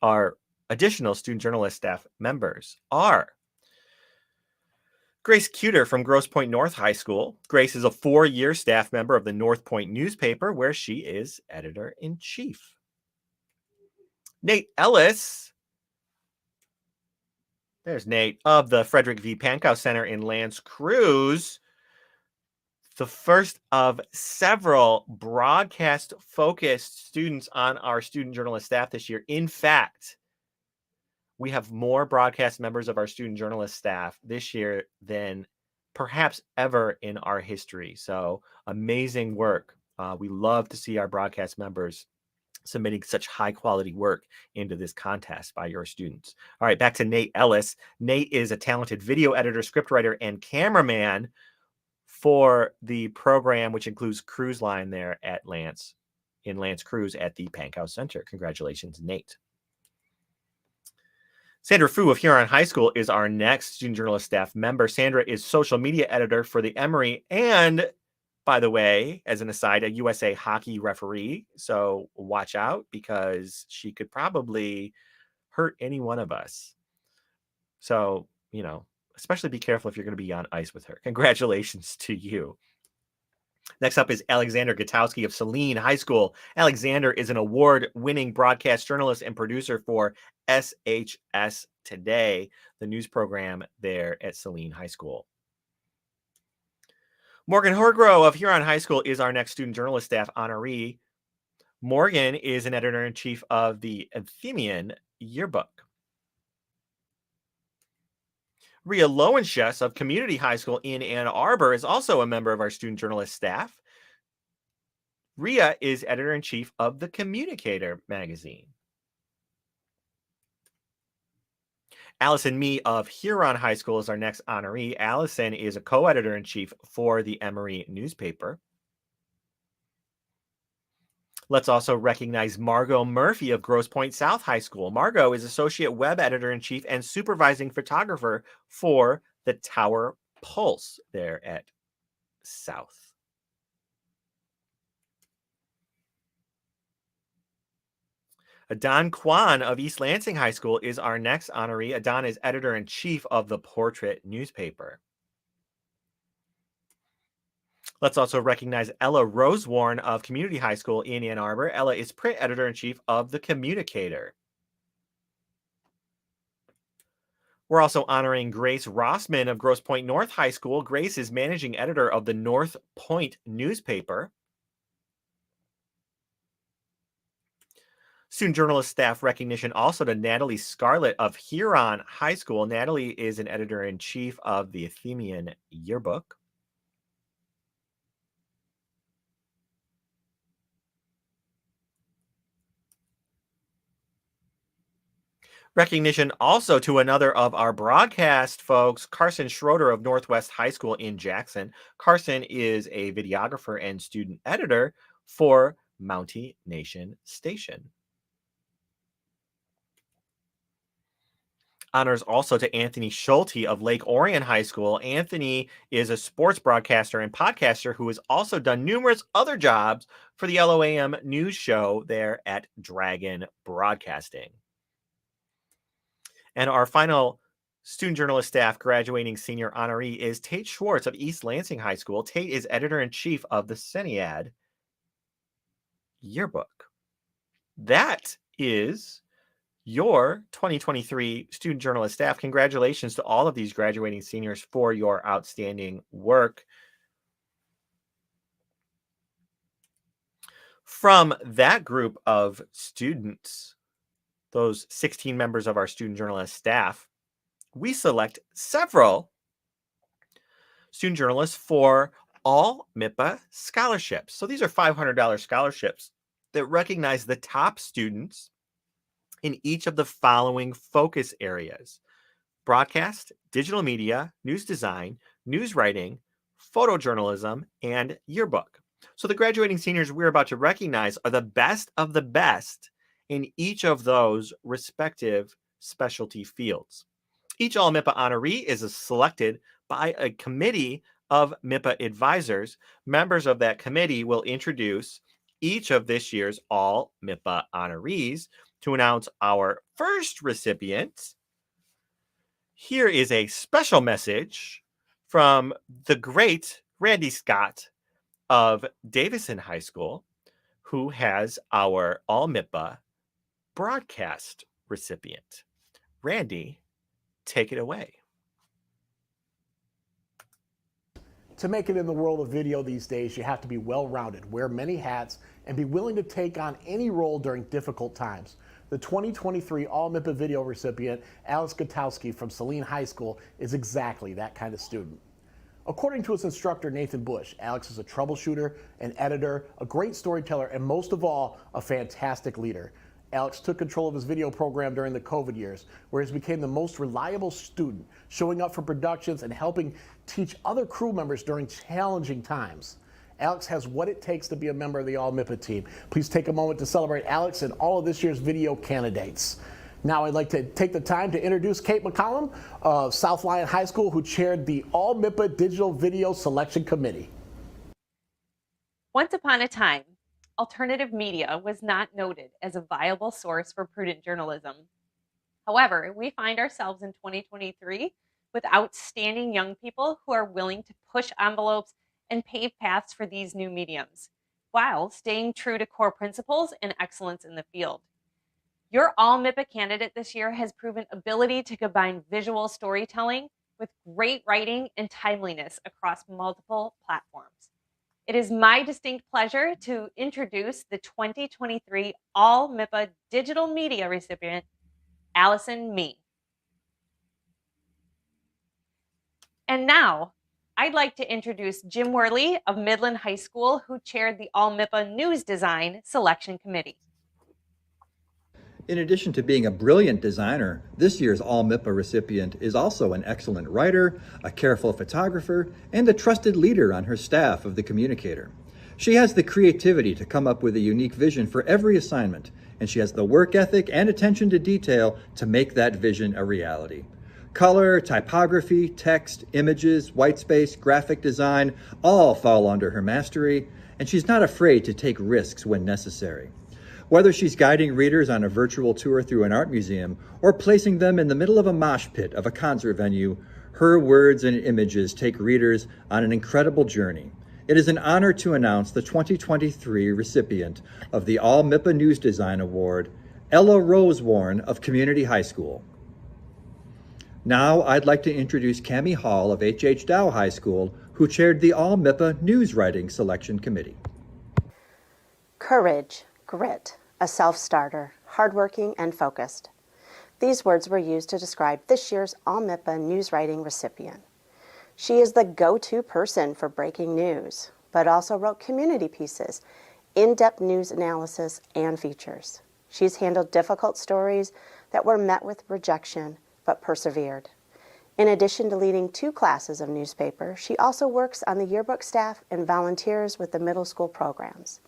Our additional student journalist staff members are Grace Cuter from Grosse Pointe North High School. Grace is a 4-year staff member of the North Point newspaper, where she is editor-in-chief. Nate Ellis, there's Nate, of the Frederick V. Pankow Center in L'Anse Creuse, the first of several broadcast-focused students on our student journalist staff this year. In fact, we have more broadcast members of our student journalist staff this year than perhaps ever in our history. So amazing work. We love to see our broadcast members submitting such high quality work into this contest by your students. All right, back to Nate Ellis. Nate is a talented video editor, scriptwriter, and cameraman for the program, which includes Cruise Line there at L'Anse Creuse at the Pankow Center. Congratulations, Nate. Sandra Fu of Huron High School is our next student journalist staff member. Sandra is social media editor for the Emory and, by the way, as an aside, a USA hockey referee. So watch out, because she could probably hurt any one of us. So, especially be careful if you're going to be on ice with her. Congratulations to you. Next up is Alexander Gutowski of Saline High School. Alexander is an award-winning broadcast journalist and producer for SHS Today, the news program there at Saline High School. Morgan Horgrove of Huron High School is our next student journalist staff honoree. Morgan is an editor-in-chief of the Enthemian Yearbook. Rhea Lowenschus of Community High School in Ann Arbor is also a member of our student journalist staff. Rhea is editor-in-chief of The Communicator magazine. Allison Mee of Huron High School is our next honoree. Allison is a co-editor-in-chief for the Emory newspaper. Let's also recognize Margot Murphy of Grosse Pointe South High School. Margot is associate web editor-in-chief and supervising photographer for the Tower Pulse there at South. Adon Kwan of East Lansing High School is our next honoree. Adon is editor-in-chief of the Portrait newspaper. Let's also recognize Ella Rosewarn of Community High School in Ann Arbor. Ella is print editor-in-chief of The Communicator. We're also honoring Grace Rossman of Grosse Pointe North High School. Grace is managing editor of the North Point newspaper. Student journalist staff recognition also to Natalie Scarlett of Huron High School. Natalie is an editor-in-chief of the Athenian Yearbook. Recognition also to another of our broadcast folks, Carson Schroeder of Northwest High School in Jackson. Carson is a videographer and student editor for Mountie Nation Station. Honors also to Anthony Schulte of Lake Orion High School. Anthony is a sports broadcaster and podcaster who has also done numerous other jobs for the LOAM news show there at Dragon Broadcasting. And our final student journalist staff graduating senior honoree is Tate Schwartz of East Lansing High School. Tate is editor-in-chief of the Seniad Yearbook. That is your 2023 student journalist staff. Congratulations to all of these graduating seniors for your outstanding work. From that group of students, those 16 members of our student journalist staff, we select several student journalists for All-MIPA scholarships. So these are $500 scholarships that recognize the top students in each of the following focus areas: broadcast, digital media, news design, news writing, photojournalism, and yearbook. So the graduating seniors we're about to recognize are the best of the best in each of those respective specialty fields. Each All-MIPA honoree is selected by a committee of MIPA advisors. Members of that committee will introduce each of this year's All-MIPA honorees to announce our first recipient. Here is a special message from the great Randy Scott of Davison High School, who has our All-MIPA broadcast recipient. Randy, take it away.
To make it in the world of video these days, you have to be well-rounded, wear many hats, and be willing to take on any role during difficult times. The 2023 All-MIPA video recipient, Alex Gutowski from Saline High School, is exactly that kind of student. According to his instructor, Nathan Bush, Alex is a troubleshooter, an editor, a great storyteller, and most of all, a fantastic leader. Alex took control of his video program during the COVID years, where he became the most reliable student, showing up for productions and helping teach other crew members during challenging times. Alex has what it takes to be a member of the All-MIPA team. Please take a moment to celebrate Alex and all of this year's video candidates. Now I'd like to take the time to introduce Kate McCollum of South Lyon High School, who chaired the All-MIPA Digital Video Selection Committee.
Once upon a time, alternative media was not noted as a viable source for prudent journalism. However, we find ourselves in 2023 with outstanding young people who are willing to push envelopes and pave paths for these new mediums, while staying true to core principles and excellence in the field. Your All-MIPA candidate this year has proven ability to combine visual storytelling with great writing and timeliness across multiple platforms. It is my distinct pleasure to introduce the 2023 All-MIPA Digital Media recipient, Allison Mee. And now, I'd like to introduce Jim Worley of Midland High School, who chaired the All-MIPA News Design Selection Committee.
In addition to being a brilliant designer, this year's All-MIPA recipient is also an excellent writer, a careful photographer, and a trusted leader on her staff of The Communicator. She has the creativity to come up with a unique vision for every assignment, and she has the work ethic and attention to detail to make that vision a reality. Color, typography, text, images, whitespace, graphic design all fall under her mastery, and she's not afraid to take risks when necessary. Whether she's guiding readers on a virtual tour through an art museum or placing them in the middle of a mosh pit of a concert venue, her words and images take readers on an incredible journey. It is an honor to announce the 2023 recipient of the All-MIPA News Design Award, Ella Rose Warren of Community High School. Now I'd like to introduce Cammie Hall of H.H. Dow High School, who chaired the All-MIPA News Writing Selection Committee.
Courage, grit, a self-starter, hardworking and focused. These words were used to describe this year's All-MIPA News Writing recipient. She is the go-to person for breaking news, but also wrote community pieces, in-depth news analysis, and features. She's handled difficult stories that were met with rejection, but persevered. In addition to leading 2 classes of newspaper, she also works on the yearbook staff and volunteers with the middle school programs.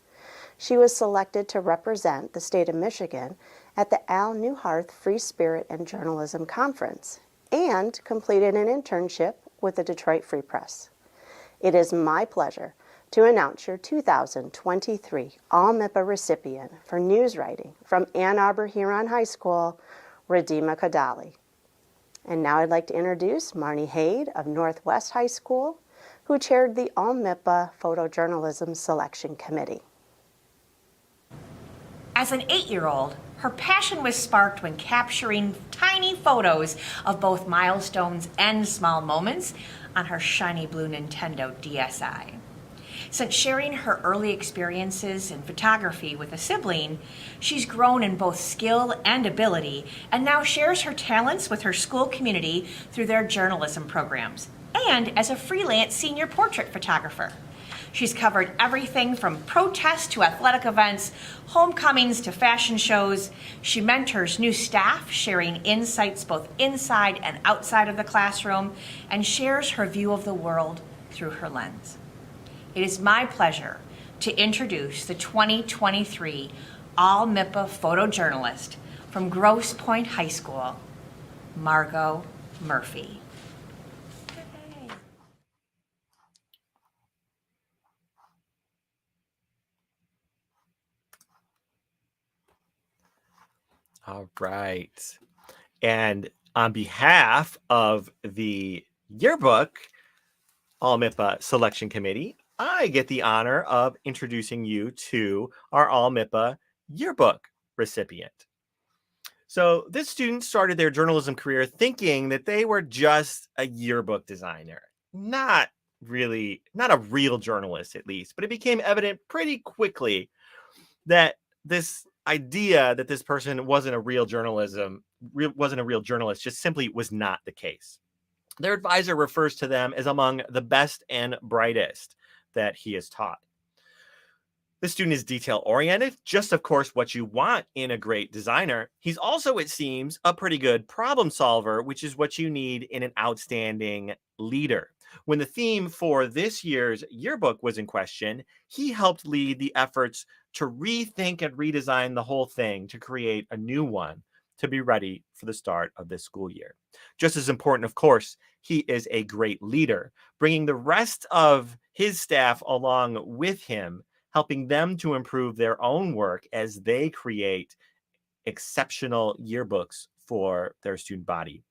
She was selected to represent the state of Michigan at the Al Newharth Free Spirit and Journalism Conference and completed an internship with the Detroit Free Press. It is my pleasure to announce your 2023 All-MIPA recipient for news writing from Ann Arbor Huron High School, Radima Kadali. And now I'd like to introduce Marnie Haid of Northwest High School, who chaired the All-MIPA Photojournalism Selection Committee.
As an 8-year-old, her passion was sparked when capturing tiny photos of both milestones and small moments on her shiny blue Nintendo DSi. Since sharing her early experiences in photography with a sibling, she's grown in both skill and ability and now shares her talents with her school community through their journalism programs and as a freelance senior portrait photographer. She's covered everything from protests to athletic events, homecomings to fashion shows. She mentors new staff, sharing insights both inside and outside of the classroom, and shares her view of the world through her lens. It is my pleasure to introduce the 2023 All-MIPA photojournalist from Grosse Pointe High School, Margot Murphy.
All right. And on behalf of the yearbook All-MIPA Selection Committee, I get the honor of introducing you to our All-MIPA yearbook recipient. So this student started their journalism career thinking that they were just a yearbook designer, not a real journalist at least, but it became evident pretty quickly that this idea that this person wasn't a real journalist just simply was not the case. Their advisor refers to them as among the best and brightest that he has taught. The student is detail-oriented, just of course what you want in a great designer. He's also, it seems, a pretty good problem solver, which is what you need in an outstanding leader. When the theme for this year's yearbook was in question, he helped lead the efforts to rethink and redesign the whole thing to create a new one to be ready for the start of this school year. Just as important, of course, he is a great leader, bringing the rest of his staff along with him, helping them to improve their own work as they create exceptional yearbooks for their student body.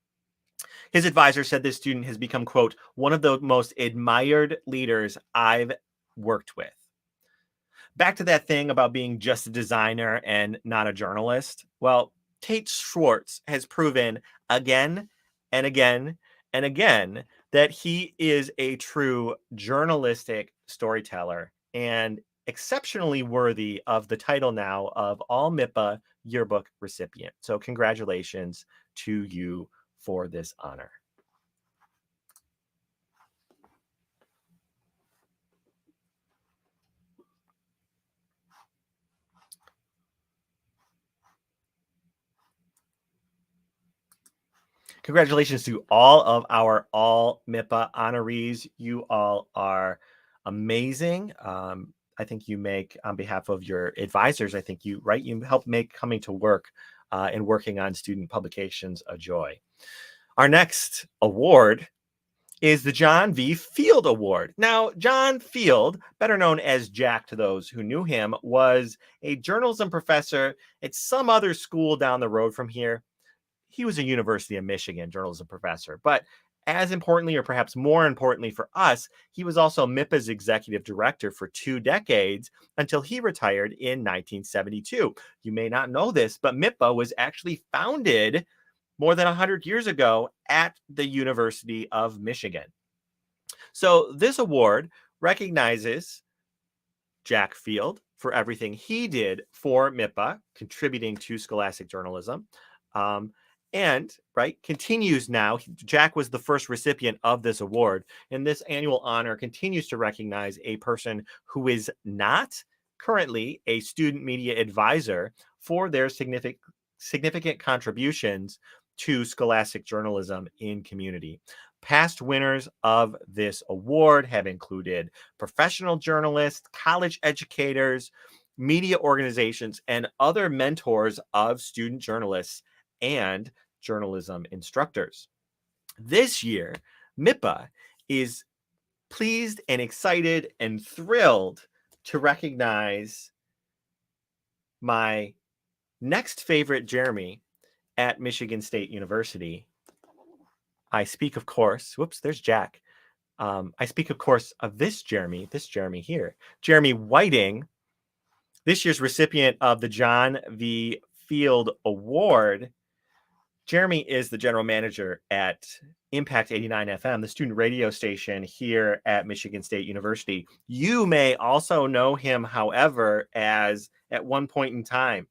His advisor said this student has become, quote, one of the most admired leaders I've worked with. Back to that thing about being just a designer and not a journalist. Well, Tate Schwartz has proven again and again and again that he is a true journalistic storyteller and exceptionally worthy of the title now of All-MIPA yearbook recipient. So congratulations to you for this honor. Congratulations to all of our All-MIPA honorees. You all are amazing. I think you make, on behalf of your advisors, I think you help make coming to work and working on student publications a joy. Our next award is the John V. Field Award. Now, John Field, better known as Jack to those who knew him, was a journalism professor at some other school down the road from here. He was a University of Michigan journalism professor, but as importantly, or perhaps more importantly for us, he was also MIPA's executive director for 2 decades until he retired in 1972. You may not know this, but MIPA was actually founded more than 100 years ago at the University of Michigan. So this award recognizes Jack Field for everything he did for MIPA, contributing to scholastic journalism. And continues now. Jack was the first recipient of this award, and this annual honor continues to recognize a person who is not currently a student media advisor for their significant contributions to scholastic journalism in community. Past winners of this award have included professional journalists, college educators, media organizations, and other mentors of student journalists and journalism instructors. This year, MIPA is pleased and excited and thrilled to recognize my next favorite Jeremy at Michigan State University. I speak, of course, there's Jack. I speak, of course, of this Jeremy here. Jeremy Whiting, this year's recipient of the John V. Field Award. Jeremy is the general manager at Impact 89 FM, the student radio station here at Michigan State University. You may also know him, however, as at one point in time,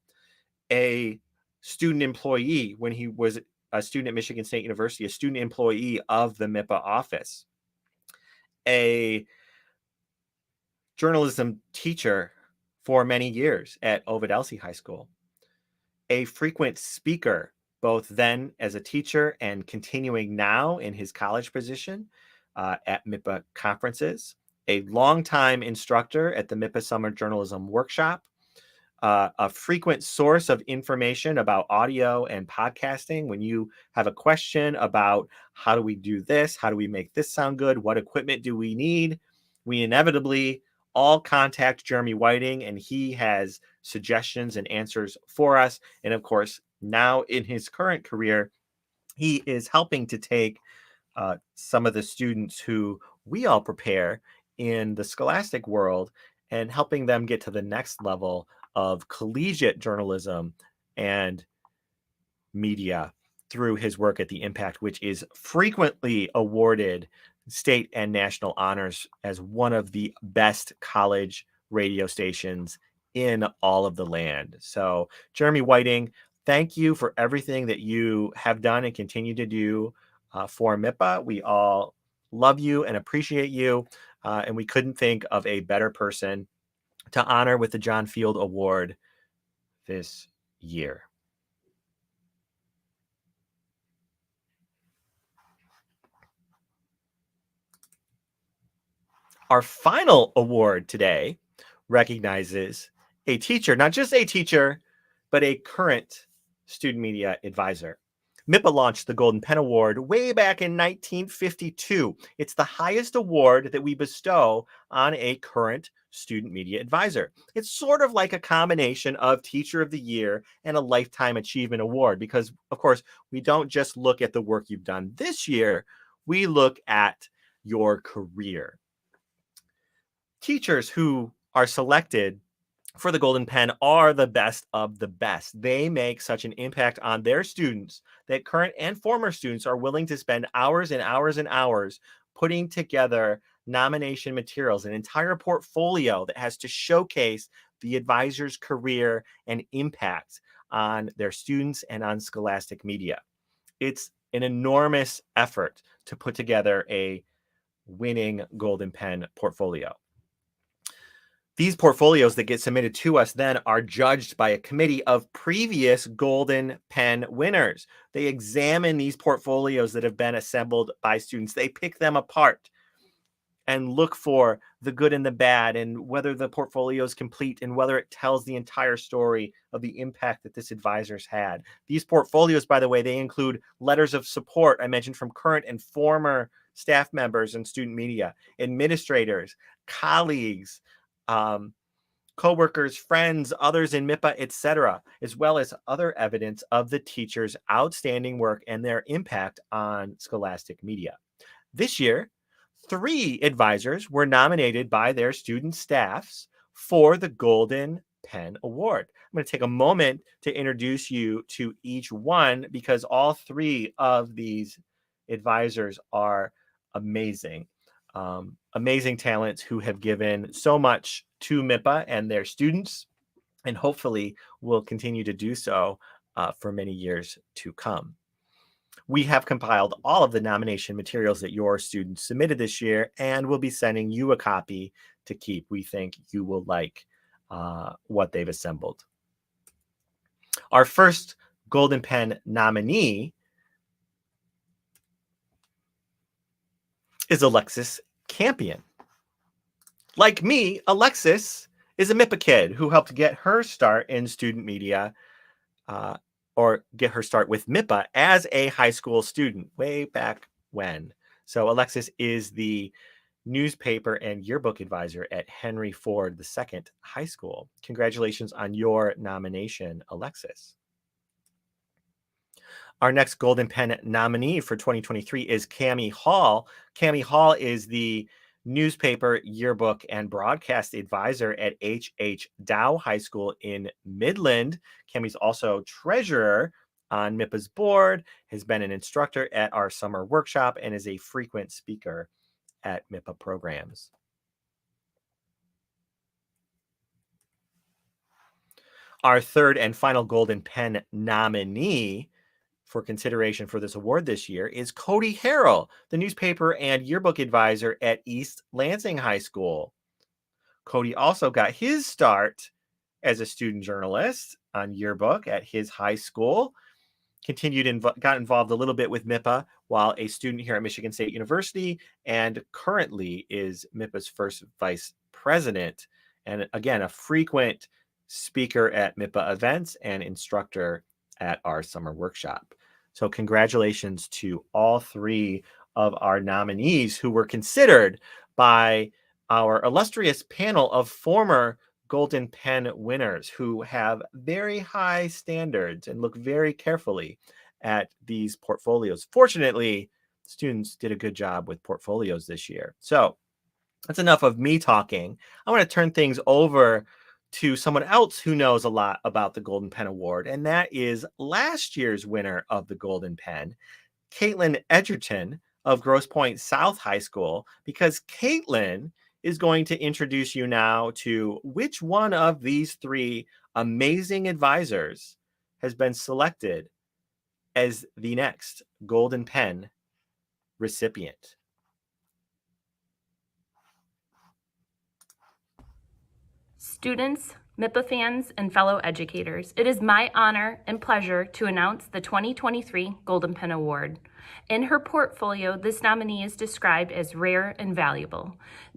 a student employee when he was a student at Michigan State University, a student employee of the MIPA office, a journalism teacher for many years at Ovid Elsie High School, a frequent speaker, both then as a teacher and continuing now in his college position at MIPA conferences, a longtime instructor at the MIPA Summer Journalism Workshop, a frequent source of information about audio and podcasting. When you have a question about how do we do this, how do we make this sound good, what equipment do we need, we inevitably all contact Jeremy Whiting, and he has suggestions and answers for us. And of course, now in his current career, he is helping to take some of the students who we all prepare in the scholastic world and helping them get to the next level of collegiate journalism and media through his work at the Impact, which is frequently awarded state and national honors as one of the best college radio stations in all of the land. So, Jeremy Whiting, thank you for everything that you have done and continue to do for MIPA. We all love you and appreciate you, and we couldn't think of a better person to honor with the John Field Award this year. Our final award today recognizes a teacher, not just a teacher, but a current student media advisor. MIPA launched the Golden Pen Award way back in 1952. It's the highest award that we bestow on a current student media advisor. It's sort of like a combination of Teacher of the Year and a Lifetime Achievement Award because, of course, we don't just look at the work you've done this year, we look at your career. Teachers who are selected for the Golden Pen are the best of the best. They make such an impact on their students that current and former students are willing to spend hours and hours and hours putting together nomination materials, an entire portfolio that has to showcase the advisor's career and impact on their students and on scholastic media. It's an enormous effort to put together a winning Golden Pen portfolio. These portfolios that get submitted to us then are judged by a committee of previous Golden Pen winners. They examine these portfolios that have been assembled by students. They pick them apart. and look for the good and the bad, and whether the portfolio is complete, and whether it tells the entire story of the impact that this advisor's had. These portfolios, by the way, they include letters of support I mentioned from current and former staff members and student media, administrators, colleagues, coworkers, friends, others in MIPA, etc., as well as other evidence of the teachers' outstanding work and their impact on scholastic media. This year, 3 advisors were nominated by their student staffs for the Golden Pen Award. I'm going to take a moment to introduce you to each one because all 3 of these advisors are amazing. Amazing talents who have given so much to MIPA and their students, and hopefully will continue to do so for many years to come. We have compiled all of the nomination materials that your students submitted this year, and we'll be sending you a copy to keep. We think you will like what they've assembled. Our first Golden Pen nominee is Alexis Campion. Like me, Alexis is a MIPA kid who helped get her start in student media or get her start with MIPA as a high school student way back when. So Alexis is the newspaper and yearbook advisor at Henry Ford II High School. Congratulations on your nomination, Alexis. Our next Golden Pen nominee for 2023 is Cami Hall. Cami Hall is the newspaper, yearbook, and broadcast advisor at H.H. Dow High School in Midland. Cami's also treasurer on MIPA's board, has been an instructor at our summer workshop, and is a frequent speaker at MIPA programs. Our third and final Golden Pen nominee for consideration for this award this year is Cody Harrell, the newspaper and yearbook advisor at East Lansing High School. Cody also got his start as a student journalist on yearbook at his high school, got involved a little bit with MIPA while a student here at Michigan State University, and currently is MIPA's first vice president, and again, a frequent speaker at MIPA events and instructor at our summer workshop. So congratulations to all 3 of our nominees who were considered by our illustrious panel of former Golden Pen winners who have very high standards and look very carefully at these portfolios. Fortunately, students did a good job with portfolios this year. So that's enough of me talking. I want to turn things over to someone else who knows a lot about the Golden Pen Award, and that is last year's winner of the Golden Pen, Caitlin Edgerton of Grosse Pointe South High School, because Caitlin is going to introduce you now to which one of these 3 amazing advisors has been selected as the next Golden Pen recipient.
Students, MIPA fans, and fellow educators, it is my honor and pleasure to announce the 2023 Golden Pen Award. In her portfolio, this nominee is described as rare and valuable.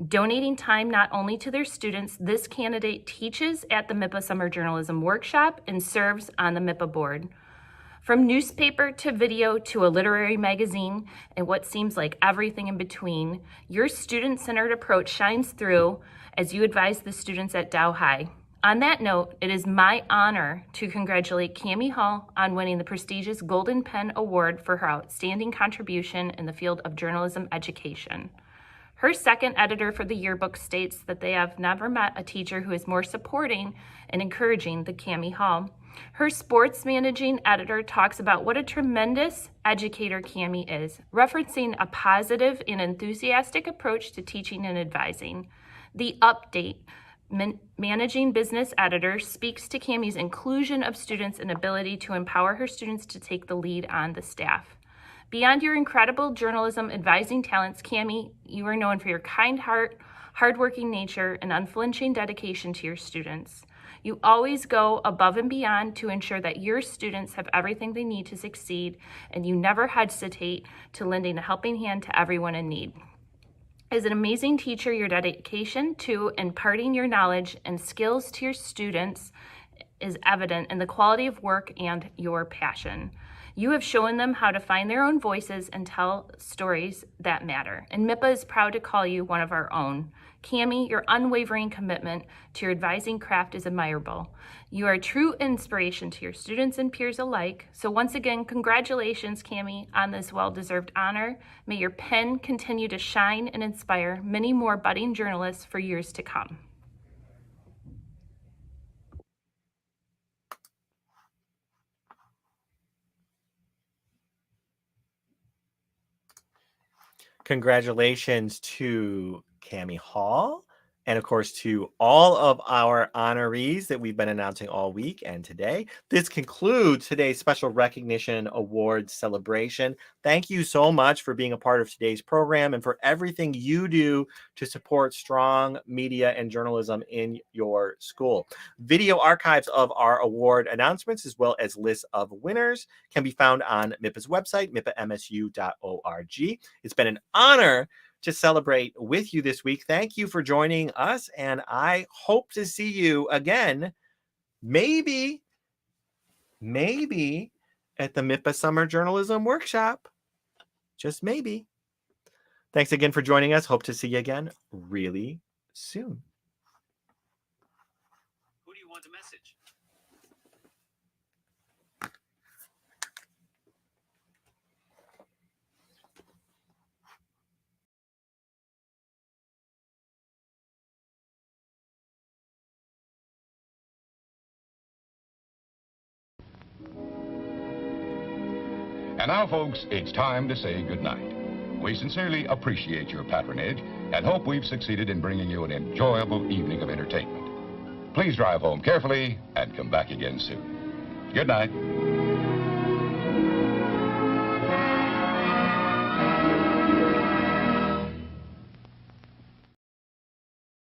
Donating time not only to their students, this candidate teaches at the MIPA Summer Journalism Workshop and serves on the MIPA board. From newspaper to video to a literary magazine and what seems like everything in between, your student-centered approach shines through as you advise the students at Dow High. On that note, it is my honor to congratulate Cami Hall on winning the prestigious Golden Pen Award for her outstanding contribution in the field of journalism education. Her second editor for the yearbook states that they have never met a teacher who is more supporting and encouraging than Cami Hall. Her sports managing editor talks about what a tremendous educator Cami is, referencing a positive and enthusiastic approach to teaching and advising. The Update managing business editor speaks to Cami's inclusion of students and ability to empower her students to take the lead on the staff. Beyond your incredible journalism advising talents, Cami, you are known for your kind heart, hardworking nature, and unflinching dedication to your students. You always go above and beyond to ensure that your students have everything they need to succeed, and you never hesitate to lending a helping hand to everyone in need. As an amazing teacher, your dedication to imparting your knowledge and skills to your students is evident in the quality of work and your passion. You have shown them how to find their own voices and tell stories that matter. And MIPA is proud to call you one of our own. Cammie, your unwavering commitment to your advising craft is admirable. You are a true inspiration to your students and peers alike. So once again, congratulations, Cammie, on this well-deserved honor. May your pen continue to shine and inspire many more budding journalists for years to come.
Congratulations to Cammie Hall, and of course to all of our honorees that we've been announcing all week and today. This concludes today's special recognition awards celebration. Thank you so much for being a part of today's program and for everything you do to support strong media and journalism in your school. Video archives of our award announcements, as well as lists of winners, can be found on MIPA's website, mipamsu.org. It's been an honor to celebrate with you this week. Thank you for joining us, and I hope to see you again, maybe at the MIPA Summer Journalism Workshop. Just maybe. Thanks again for joining us. Hope to see you again really soon.
Who do you want to message?
And now, folks, it's time to say goodnight. We sincerely appreciate your patronage and hope we've succeeded in bringing you an enjoyable evening of entertainment. Please drive home carefully and come back again soon. Good night.